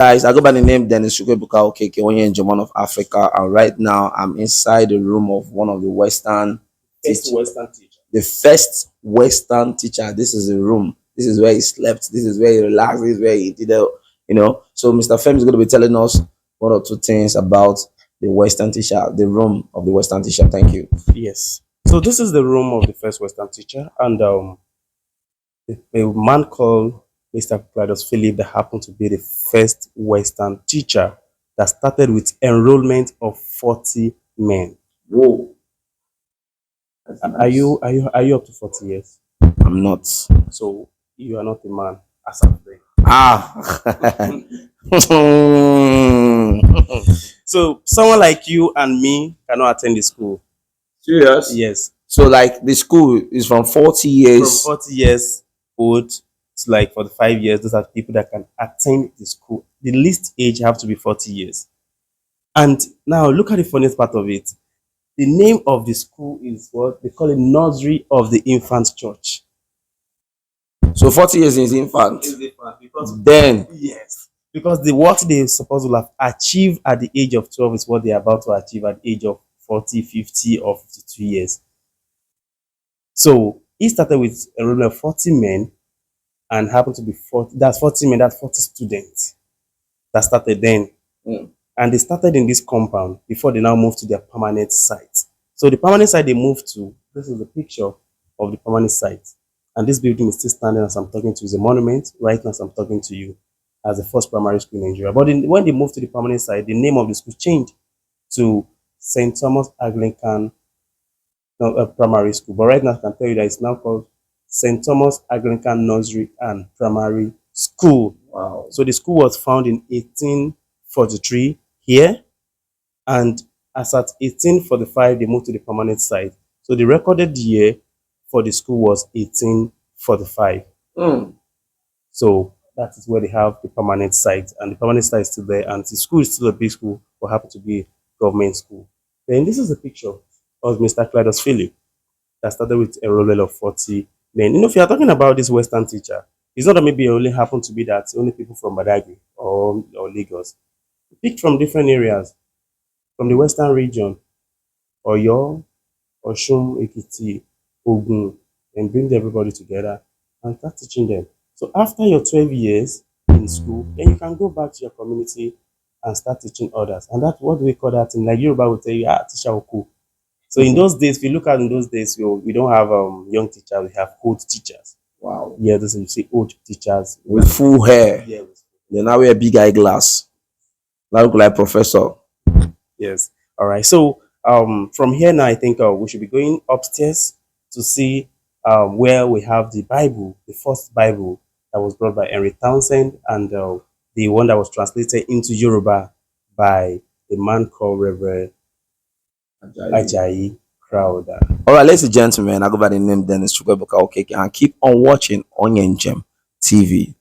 Guys, I go by the name Dennis Chukwuebuka Okeke, one here in German of Africa, and right now I'm inside the room of one of the the first Western teacher. This is the room. This is where he slept. This is where he relaxed. This is where he did it. So Mr. Fem is going to be telling us one or two things about the Western teacher, the room of the Western teacher. Thank you. Yes. So this is the room of the first Western teacher, and a man called Mr. Cladus Philip that happened to be the first Western teacher that started with enrollment of 40 men. Whoa. Are you up to 40 years? I'm not. So you are not a man as of then. So someone like you and me cannot attend the school. Serious? Yes. So like the school is from 40 years. From 40 years old to like 45 years, those are people that can attend the school. The least age have to be 40 years. And now look at the funniest part of it. The name of the school is what they call it, Nursery of the Infant Church. So 40 years is infant. Because Then yes, because what they supposed to have achieved at the age of 12 is what they're about to achieve at the age of 40, 50, or 52 years. So he started with a room of 40 men and happened to be 40. That's 40 men, that's 40 students that started then. And they started in this compound before they now moved to their permanent site. So the permanent site they moved to, this is a picture of the permanent site. And this building is still standing as I'm talking to you. It's a monument right now as I'm talking to you, as the first primary school in Nigeria. But when they moved to the permanent site, the name of the school changed to St. Thomas Anglican Primary School. But right now I can tell you that it's now called St. Thomas Anglican Nursery and Primary School. wow. So the school was founded in 1843 here, and as at 1845 they moved to the permanent site. So the recorded year for the school was 1845. So that is where they have the permanent site, and the permanent site is still there, and the school is still a big school, but happen to be a government school. Then this is a picture of Mr. Cladus Philip that started with a roll of 40 men. If you are talking about this Western teacher, it's not that maybe it only happened to be that only people from Badagry or Lagos. Picked from different areas, from the Western region, Oyo, Oshun, Ekiti, Ogun, and bring everybody together and start teaching them. So after your 12 years in school, then you can go back to your community and start teaching others. And that's what we call that in like Yoruba will tell you, teacher oku. So in those days, if you look at in those days, we don't have young teachers, we have old teachers. Wow. Yeah, this is you say old teachers With full hair. Yeah. They now wear big eyeglass. Now look like professor. Yes. All right. So from here now, I think we should be going upstairs to see where we have the Bible, the first Bible that was brought by Henry Townsend, and the one that was translated into Yoruba by a man called Reverend Ajayi Crowder. All right, ladies and gentlemen, I go by the name Dennis Chukwuebuka Okeke, and keep on watching Onyenjem TV.